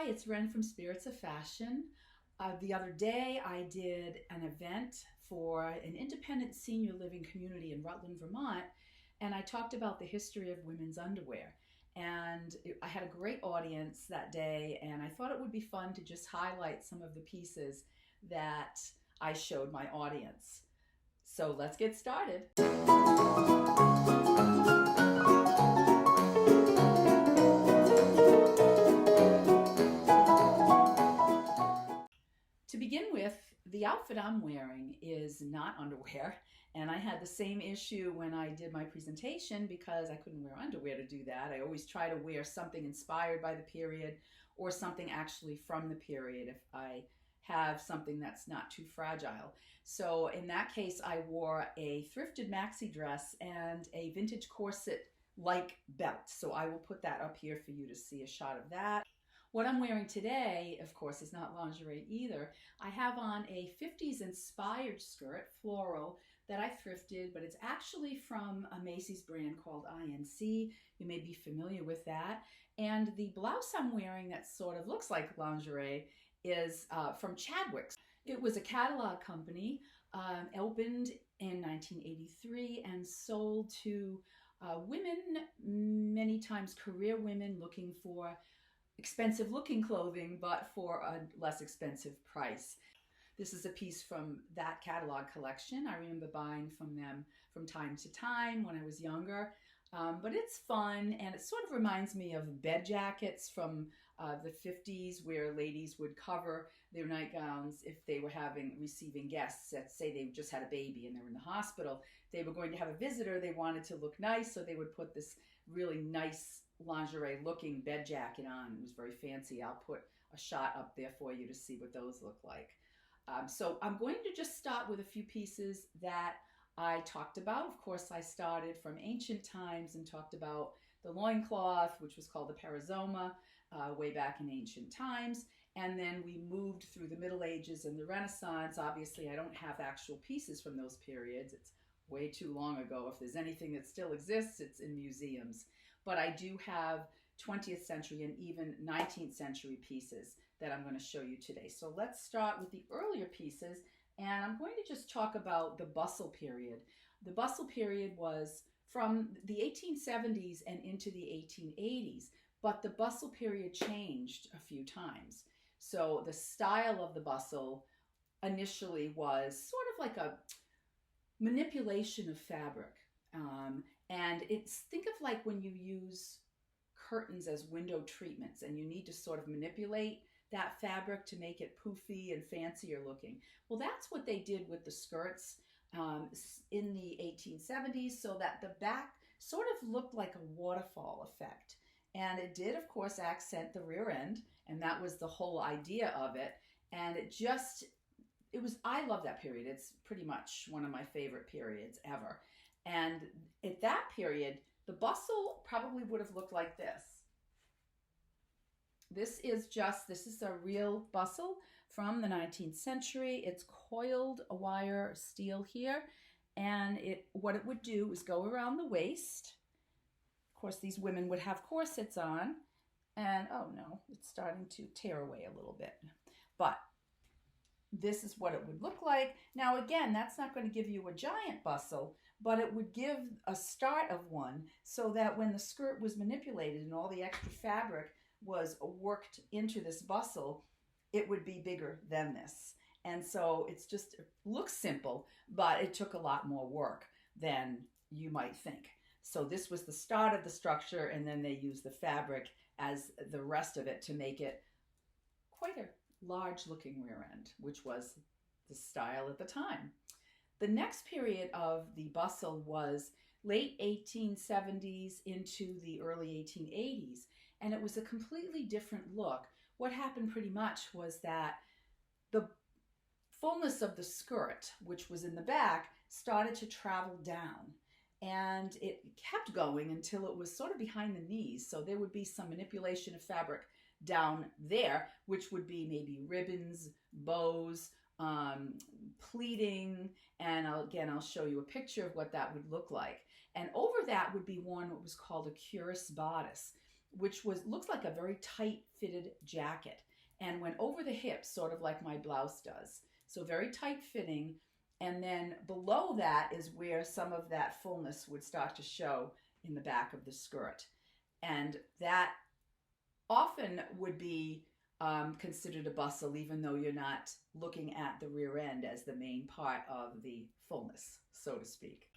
it's Ren from Spirits of Fashion. The other day I did an event for an independent senior living community in Rutland, Vermont, and I talked about the history of women's underwear. I had a great audience that day, and I thought it would be fun to just highlight some of the pieces that I showed my audience. So let's get started. To begin with, the outfit I'm wearing is not underwear, and I had the same issue when I did my presentation because I couldn't wear underwear to do that. I always try to wear something inspired by the period or something actually from the period if I have something that's not too fragile. So in that case, I wore a thrifted maxi dress and a vintage corset-like belt. So I will put that up here for you to see a shot of that. What I'm wearing today, of course, is not lingerie either. I have on a 50s inspired skirt, floral, that I thrifted, but it's actually from a Macy's brand called INC. You may be familiar with that. And the blouse I'm wearing that sort of looks like lingerie is from Chadwick's. It was a catalog company, opened in 1983 and sold to women, many times career women looking for expensive looking clothing, but for a less expensive price. This is a piece from that catalog collection. I remember buying from them from time to time when I was younger. But it's fun, and it sort of reminds me of bed jackets from the 50s, where ladies would cover their nightgowns if they were receiving guests. Let's say they just had a baby and they were in the hospital. They were going to have a visitor. They wanted to look nice, so they would put this really nice lingerie looking bed jacket on. It was very fancy. I'll put a shot up there for you to see what those look like. So I'm going to just start with a few pieces that I talked about. Of course, I started from ancient times and talked about the loincloth, which was called the perizoma, way back in ancient times. And then we moved through the Middle Ages and the Renaissance. Obviously, I don't have actual pieces from those periods. It's way too long ago. If there's anything that still exists, it's in museums. But I do have 20th century and even 19th century pieces that I'm going to show you today. So let's start with the earlier pieces, and I'm going to just talk about the bustle period. The bustle period was from the 1870s and into the 1880s, but the bustle period changed a few times. So the style of the bustle initially was sort of like a manipulation of fabric. And think of like when you use curtains as window treatments and you need to sort of manipulate that fabric to make it poofy and fancier looking. Well, that's what they did with the skirts in the 1870s, so that the back sort of looked like a waterfall effect. And it did, of course, accent the rear end, and that was the whole idea of it. And I love that period. It's pretty much one of my favorite periods ever. And at that period, the bustle probably would have looked like this. This is a real bustle from the 19th century. It's coiled wire steel here. And what it would do is go around the waist. Of course, these women would have corsets on. And, oh no, it's starting to tear away a little bit. But this is what it would look like. Now, again, that's not going to give you a giant bustle, but it would give a start of one, so that when the skirt was manipulated and all the extra fabric was worked into this bustle, it would be bigger than this. And so it looks simple, but it took a lot more work than you might think. So this was the start of the structure, and then they used the fabric as the rest of it to make it quite a large looking rear end, which was the style at the time. The next period of the bustle was late 1870s into the early 1880s, and it was a completely different look. What happened pretty much was that the fullness of the skirt, which was in the back, started to travel down, and it kept going until it was sort of behind the knees. So there would be some manipulation of fabric down there, which would be maybe ribbons, bows, pleating, and I'll show you a picture of what that would look like. And over that would be worn what was called a cuirass bodice. which looks like a very tight fitted jacket and went over the hips, sort of like my blouse does. So very tight fitting. And then below that is where some of that fullness would start to show in the back of the skirt. And that often would be considered a bustle, even though you're not looking at the rear end as the main part of the fullness, so to speak.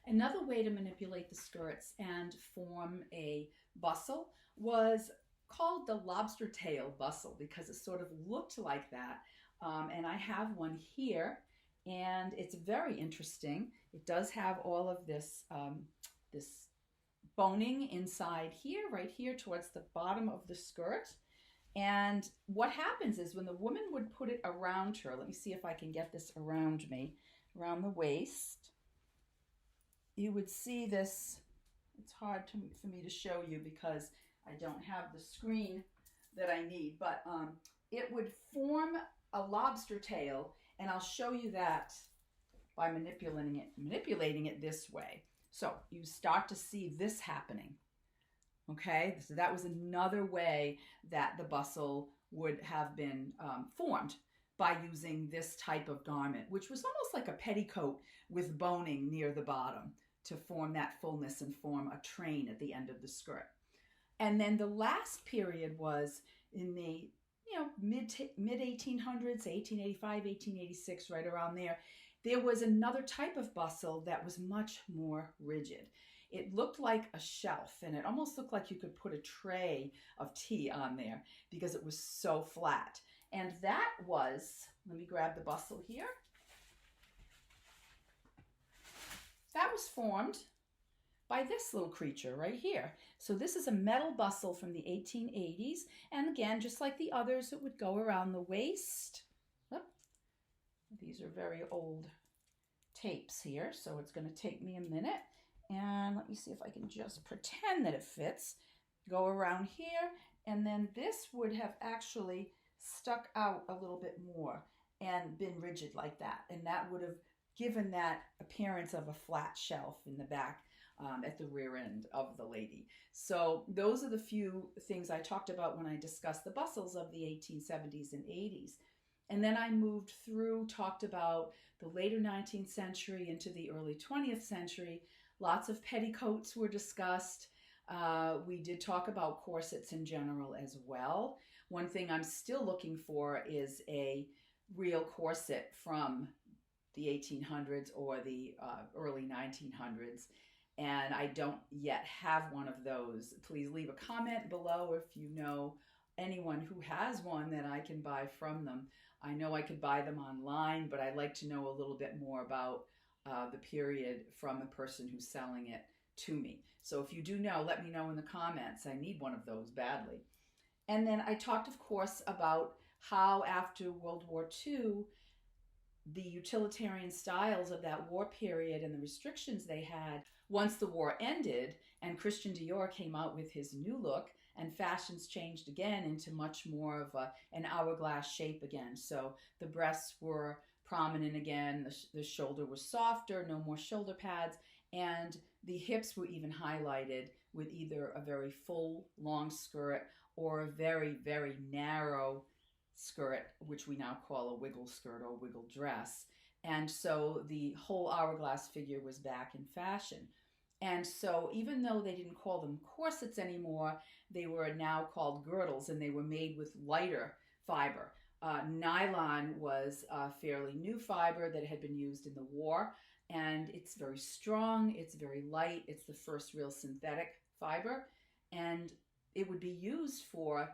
Another way to manipulate the skirts and form a bustle was called the lobster tail bustle, because it sort of looked like that. And I have one here, and it's very interesting. It does have all of this, this boning inside here, right here towards the bottom of the skirt. And what happens is when the woman would put it around her, let me see if I can get this around me, around the waist, you would see this. It's hard for me to show you because I don't have the screen that I need, but it would form a lobster tail, and I'll show you that by manipulating it this way. So you start to see this happening. Okay, so that was another way that the bustle would have been formed, by using this type of garment, which was almost like a petticoat with boning near the bottom to form that fullness and form a train at the end of the skirt. And then the last period was in the mid 1800s, 1885, 1886, right around there. There was another type of bustle that was much more rigid. It looked like a shelf, and it almost looked like you could put a tray of tea on there because it was so flat. And that was, let me grab the bustle here. That was formed by this little creature right here. So this is a metal bustle from the 1880s. And again, just like the others, it would go around the waist. Oh, these are very old tapes here, so it's going to take me a minute. And let me see if I can just pretend that it fits. Go around here, and then this would have actually stuck out a little bit more and been rigid like that. And that would have given that appearance of a flat shelf in the back at the rear end of the lady. So those are the few things I talked about when I discussed the bustles of the 1870s and 80s. And then I moved through, talked about the later 19th century into the early 20th century. Lots of petticoats were discussed. We did talk about corsets in general as well. One thing I'm still looking for is a real corset from the 1800s or the early 1900s. And I don't yet have one of those. Please leave a comment below if you know anyone who has one that I can buy from them. I know I could buy them online, but I'd like to know a little bit more about the period from the person who's selling it to me. So if you do know, let me know in the comments. I need one of those badly. And then I talked, of course, about how after World War II, the utilitarian styles of that war period and the restrictions they had, once the war ended and Christian Dior came out with his new look and fashions changed again into much more of an hourglass shape again. So the breasts were prominent again, the shoulder was softer, no more shoulder pads, and the hips were even highlighted with either a very full long skirt or a very, very narrow skirt, which we now call a wiggle skirt or wiggle dress. And so the whole hourglass figure was back in fashion. And so even though they didn't call them corsets anymore, they were now called girdles, and they were made with lighter fiber. Nylon was a fairly new fiber that had been used in the war, and it's very strong, it's very light, it's the first real synthetic fiber, and it would be used for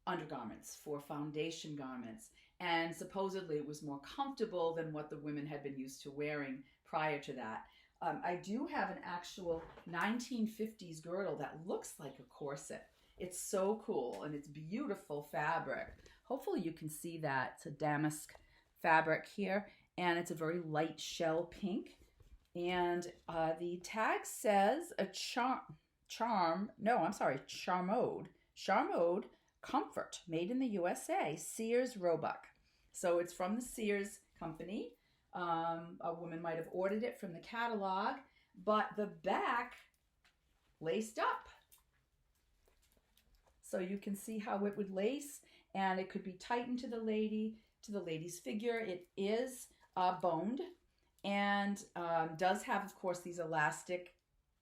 undergarments, for foundation garments, and supposedly it was more comfortable than what the women had been used to wearing prior to that. I do have an actual 1950s girdle that looks like a corset. It's so cool, and it's beautiful fabric. Hopefully you can see that. It's a damask fabric here, and it's a very light shell pink. And the tag says a Charmode Comfort, made in the USA, Sears Roebuck. So it's from the Sears company. A woman might have ordered it from the catalog, but the back laced up. So you can see how it would lace, and it could be tightened to the lady's figure. It is boned, and does have, of course, these elastic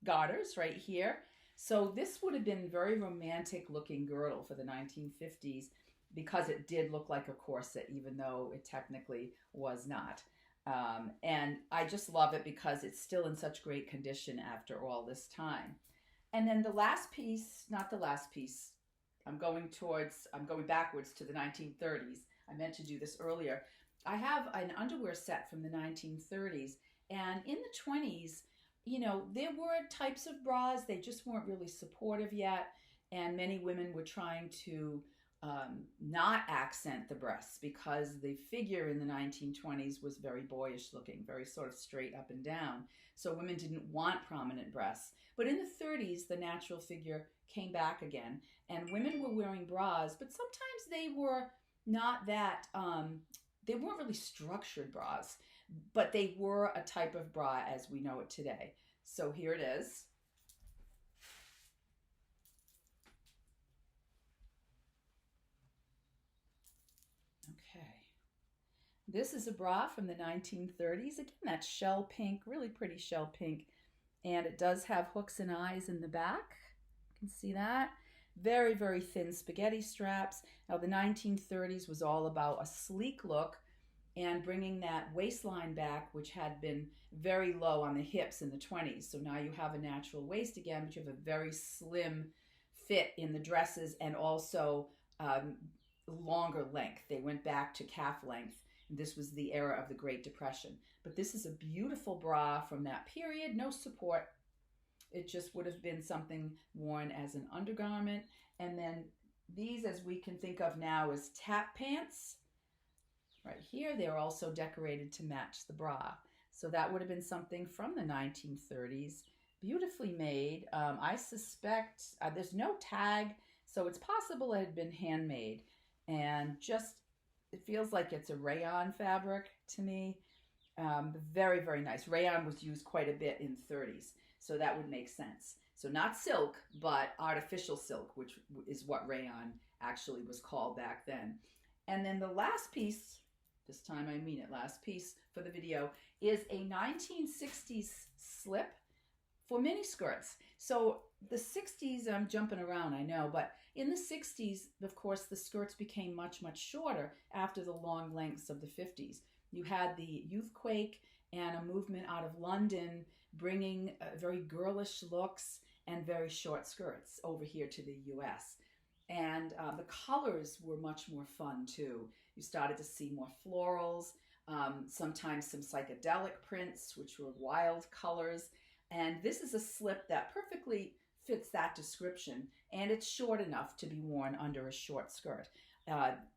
garters right here. So this would have been very romantic looking girdle for the 1950s because it did look like a corset, even though it technically was not. And I just love it because it's still in such great condition after all this time. And then the last piece, not the last piece, I'm going backwards to the 1930s. I meant to do this earlier. I have an underwear set from the 1930s, and in the 20s, there were types of bras, they just weren't really supportive yet, and many women were trying to not accent the breasts because the figure in the 1920s was very boyish looking, very sort of straight up and down. So women didn't want prominent breasts. But in the 30s, the natural figure came back again, and women were wearing bras, but sometimes they were not that, they weren't really structured bras, but they were a type of bra as we know it today. So here it is. Okay. This is a bra from the 1930s. Again, that's shell pink, really pretty shell pink. And it does have hooks and eyes in the back. You can see that. Very, very thin spaghetti straps. Now, the 1930s was all about a sleek look and bringing that waistline back, which had been very low on the hips in the 20s. So now you have a natural waist again, but you have a very slim fit in the dresses, and also longer length. They went back to calf length. This was the era of the Great Depression. But this is a beautiful bra from that period, no support. It just would have been something worn as an undergarment. And then these, as we can think of now, as tap pants. Right here, they're also decorated to match the bra. So that would have been something from the 1930s. Beautifully made. I suspect there's no tag, so it's possible it had been handmade. And just, it feels like it's a rayon fabric to me. Very, very nice. Rayon was used quite a bit in the 30s, so that would make sense. So not silk, but artificial silk, which is what rayon actually was called back then. And then the last piece, this time I mean it, last piece for the video, is a 1960s slip for mini skirts. So the 60s, I'm jumping around, I know, but in the 60s, of course, the skirts became much, much shorter after the long lengths of the 50s. You had the youthquake and a movement out of London bringing very girlish looks and very short skirts over here to the US. And the colors were much more fun too. You started to see more florals, sometimes some psychedelic prints, which were wild colors. And this is a slip that perfectly fits that description, and it's short enough to be worn under a short skirt.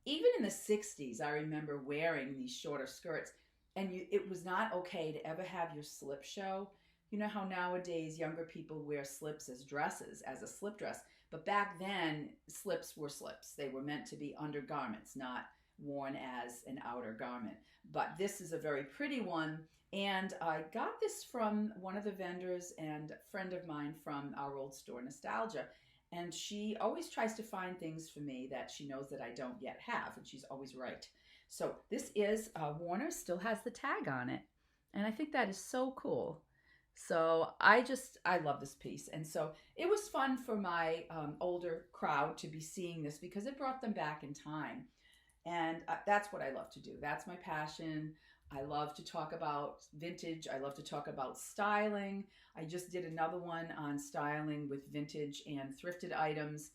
Even in the 60s, I remember wearing these shorter skirts, and it was not okay to ever have your slip show. You know how nowadays younger people wear slips as dresses, as a slip dress, but back then slips were slips. They were meant to be undergarments, not worn as an outer garment. But this is a very pretty one, and I got this from one of the vendors and a friend of mine from our old store, Nostalgia. And she always tries to find things for me that she knows that I don't yet have, and she's always right. So this is Warner, still has the tag on it. And I think that is so cool. So I love this piece. And so it was fun for my older crowd to be seeing this because it brought them back in time. And that's what I love to do. That's my passion. I love to talk about vintage. I love to talk about styling. I just did another one on styling with vintage and thrifted items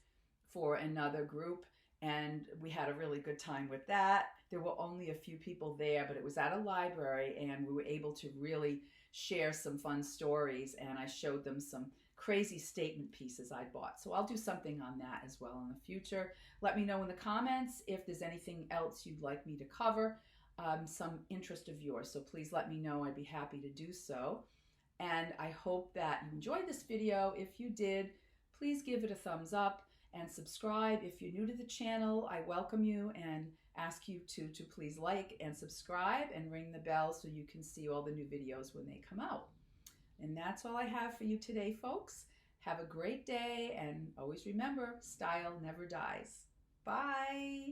for another group, and we had a really good time with that. There were only a few people there, but it was at a library, and we were able to really share some fun stories, and I showed them some crazy statement pieces I bought. So I'll do something on that as well in the future. Let me know in the comments if there's anything else you'd like me to cover. Some interest of yours, so please let me know. I'd be happy to do so. And I hope that you enjoyed this video. If you did, please give it a thumbs up and subscribe. If you're new to the channel, I welcome you and ask you to please like and subscribe and ring the bell so you can see all the new videos when they come out. And that's all I have for you today, folks. Have a great day, and always remember, style never dies. Bye.